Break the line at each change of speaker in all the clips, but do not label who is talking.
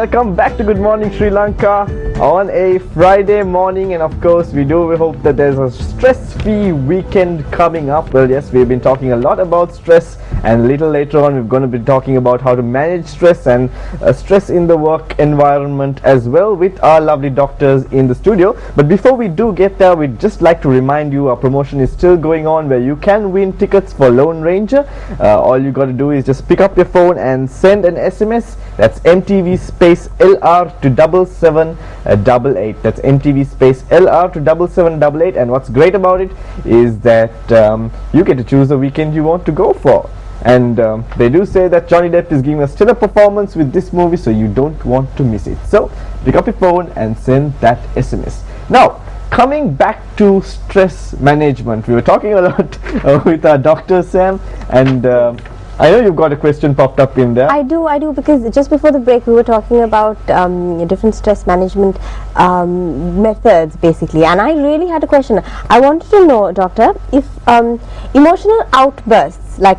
welcome back to Good Morning Sri Lanka on a Friday morning, and of course we hope that there's a stress-free weekend coming up. Well, yes, we've been talking a lot about stress, and a little later on we're going to be talking about how to manage stress and stress in the work environment as well with our lovely doctors in the studio. But before we do get there, we'd just like to remind you our promotion is still going on where you can win tickets for Lone Ranger. All you got to do is just pick up your phone and send an SMS. That's MTV space LR to 7788. That's MTV space LR to 7788. And what's great about it is that you get to choose the weekend you want to go for. And they do say that Johnny Depp is giving a stellar performance with this movie, so you don't want to miss it. So pick up your phone and send that SMS. Now, coming back to stress management, we were talking a lot with our Dr. Sam, and I know you've got a question popped up in there.
I do, because just before the break we were talking about different stress management methods basically, and I really had a question. I wanted to know, doctor, if emotional outbursts, like,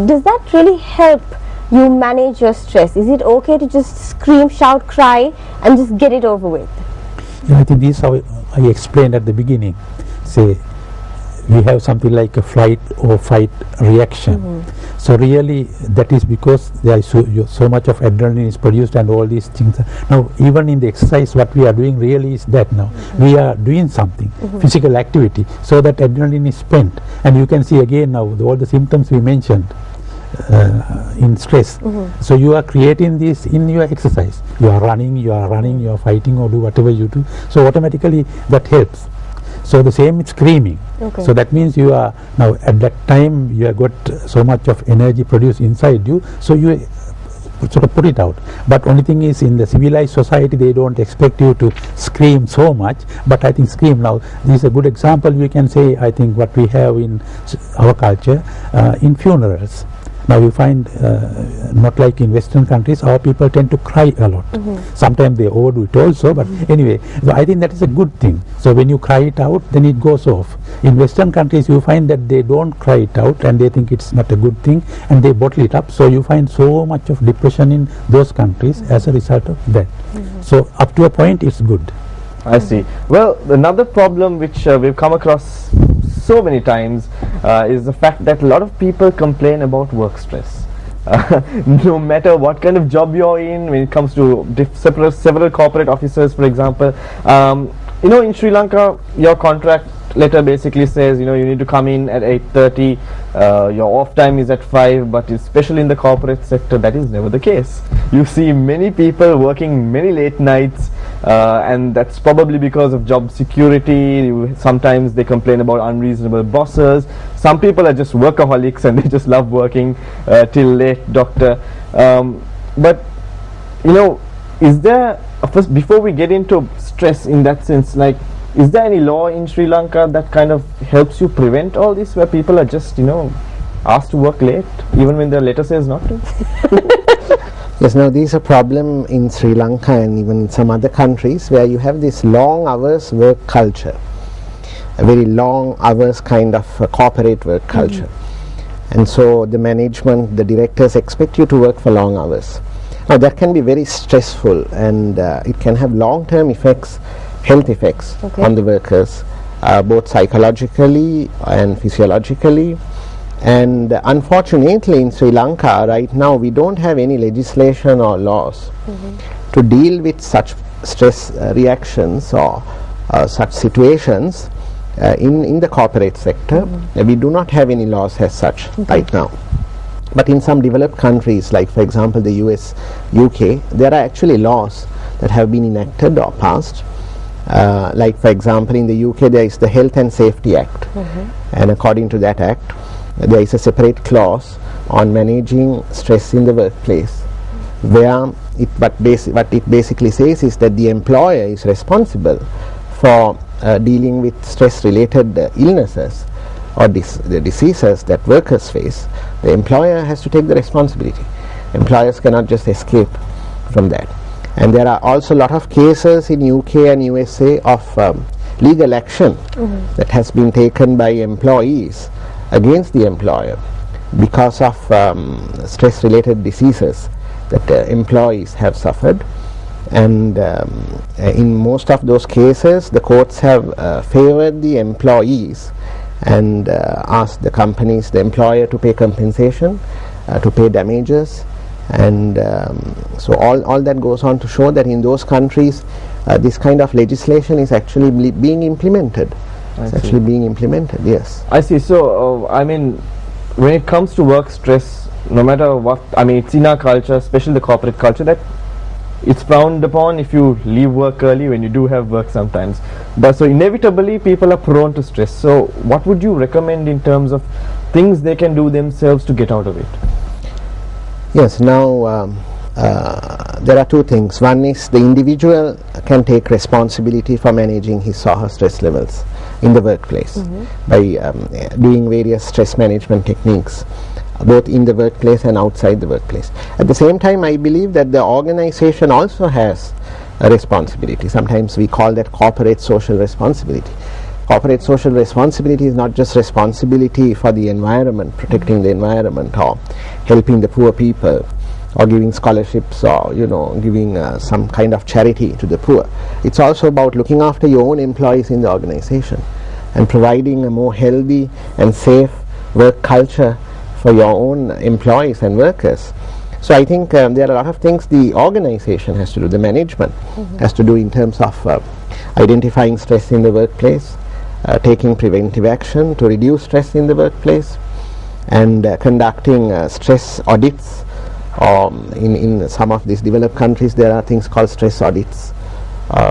does that really help you manage your stress? Is it okay to just scream, shout, cry and just get it over with?
Yeah, I think this is how I explained at the beginning. Say we have something like a flight or fight reaction. So really that is because there is so much of adrenaline is produced and all these things. Now even in the exercise what we are doing really is that now we are doing something, physical activity, so that adrenaline is spent, and you can see again now all the symptoms we mentioned in stress. So you are creating this in your exercise. You are running, you are fighting, or do whatever you do, so automatically that helps. So the same with screaming. So that means you are now at that time you have got so much of energy produced inside you, so you sort of put it out. But only thing is, in the civilized society they don't expect you to scream so much, but I think scream now, this is a good example we can say. I think what we have in our culture in funerals. Now we find not like in Western countries, our people tend to cry a lot. Sometimes they overdo it also, but anyway, so I think that is a good thing. So when you cry it out, then it goes off. In Western countries you find that they don't cry it out and they think it's not a good thing and they bottle it up, so you find so much of depression in those countries as a result of that. So up to a point it's good.
I see. Well, another problem which we've come across so many times is the fact that a lot of people complain about work stress. No matter what kind of job you're in, when it comes to several corporate officers, for example, you know, in Sri Lanka your contract letter basically says, you know, you need to come in at 8:30, your off time is at 5, but especially in the corporate sector that is never the case. You see many people working many late nights, and that's probably because of job security. Sometimes they complain about unreasonable bosses. Some people are just workaholics and they just love working till late, doctor. But you know, is there, first before we get into stress in that sense, like, is there any law in Sri Lanka that kind of helps you prevent all this, where people are just, you know, asked to work late even when their letter says not to?
Yes, now this is a problem in Sri Lanka and even some other countries where you have this long hours work culture, a very long hours kind of corporate work culture. And so the management, the directors expect you to work for long hours. Now that can be very stressful, and it can have long-term effects, health effects on the workers, both psychologically and physiologically. And unfortunately in Sri Lanka right now we don't have any legislation or laws to deal with such stress reactions or such situations in the corporate sector. We do not have any laws as such right now. But in some developed countries, like for example the US, UK, there are actually laws that have been enacted or passed. Like for example in the UK there is the Health and Safety Act, and according to that act there is a separate clause on managing stress in the workplace, where what it basically says is that the employer is responsible for dealing with stress related illnesses or the diseases that workers face. The employer has to take the responsibility. Employers cannot just escape from that. And there are also a lot of cases in UK and USA of legal action that has been taken by employees against the employer because of stress related diseases that employees have suffered. and in most of those cases the courts have favored the employees and asked the companies, the employer, to pay compensation, to pay damages, and so all that goes on to show that in those countries this kind of legislation is actually being implemented. It's actually being implemented, yes.
I see. So, I mean, when it comes to work stress, no matter what, I mean, it's in our culture, especially the corporate culture, that it's frowned upon if you leave work early when you do have work sometimes. But so inevitably people are prone to stress. So what would you recommend in terms of things they can do themselves to get out of it?
Yes, now there are two things. One is the individual can take responsibility for managing his or her stress levels in the workplace by doing various stress management techniques, both in the workplace and outside the workplace. At the same time, I believe that the organization also has a responsibility. Sometimes we call that corporate social responsibility. Corporate social responsibility is not just responsibility for the environment, protecting the environment, or helping the poor people, or giving scholarships, or giving some kind of charity to the poor. It's also about looking after your own employees in the organization and providing a more healthy and safe work culture for your own employees and workers. So I think there are a lot of things the organization has to do, the management has to do in terms of identifying stress in the workplace, taking preventive action to reduce stress in the workplace, and conducting stress audits. In some of these developed countries there are things called stress audits,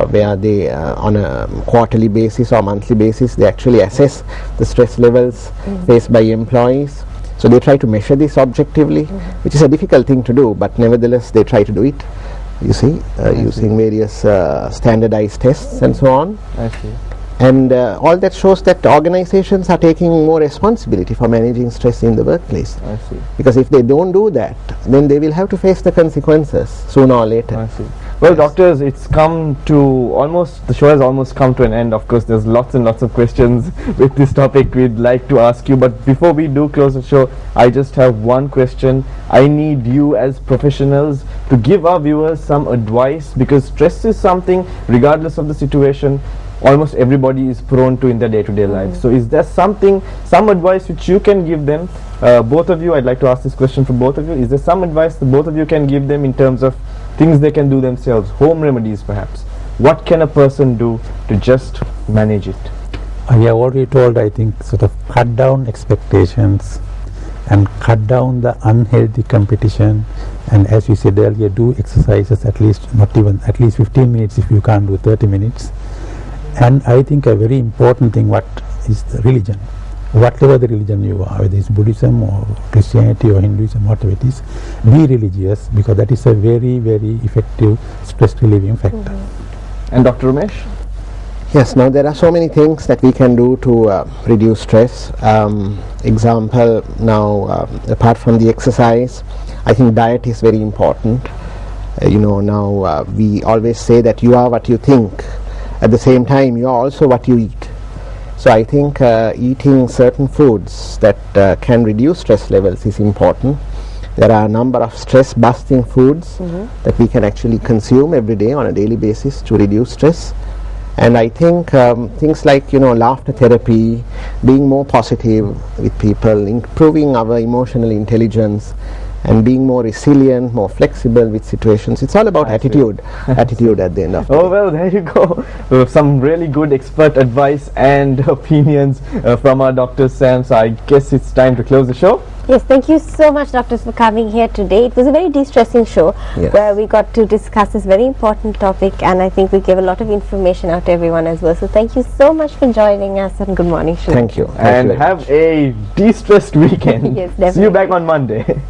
where they on a quarterly basis or monthly basis they actually assess the stress levels faced by employees. So they try to measure this objectively, which is a difficult thing to do, but nevertheless they try to do it, you see, using various standardized tests and so on.
I see.
And all that shows that organizations are taking more responsibility for managing stress in the workplace.
I see.
Because if they don't do that, then they will have to face the consequences sooner or later.
I see. Well, doctors, it's come to almost, the show has almost come to an end. Of course, there's lots and lots of questions with this topic we'd like to ask you. But before we do close the show, I just have one question. I need you as professionals to give our viewers some advice, because stress is something, regardless of the situation, almost everybody is prone to in their day-to-day life. So is there some advice which you can give them, both of you? I'd like to ask this question from both of you. Is there some advice that both of you can give them in terms of things they can do themselves, home remedies perhaps? What can a person do to just manage it?
I have already told, I think, sort of cut down expectations and cut down the unhealthy competition, and as we said earlier, do exercises at least 15 minutes if you can't do 30 minutes. And I think a very important thing, what is the religion, whatever the religion you are, whether it's Buddhism or Christianity or Hinduism, whatever it is, be religious, because that is a very, very effective stress relieving factor.
And Dr. Ramesh?
Yes, now there are so many things that we can do to reduce stress. Example, now apart from the exercise, I think diet is very important. Now we always say that you are what you think. At the same time, you are also what you eat. So I think eating certain foods that can reduce stress levels is important. There are a number of stress busting foods that we can actually consume every day on a daily basis to reduce stress. And I think things like laughter therapy, being more positive with people, improving our emotional intelligence, and being more resilient, more flexible with situations. It's all about attitude at the end of the day.
Oh, well, there you go. Some really good expert advice and opinions from our Dr. Sam. So I guess it's time to close the show.
Yes, thank you so much, doctors, for coming here today. It was a very de-stressing show where we got to discuss this very important topic, and I think we gave a lot of information out to everyone as well. So thank you so much for joining us, and good morning, Sri.
Thank you.
And have a de-stressed weekend.
Yes, definitely.
See you back on Monday.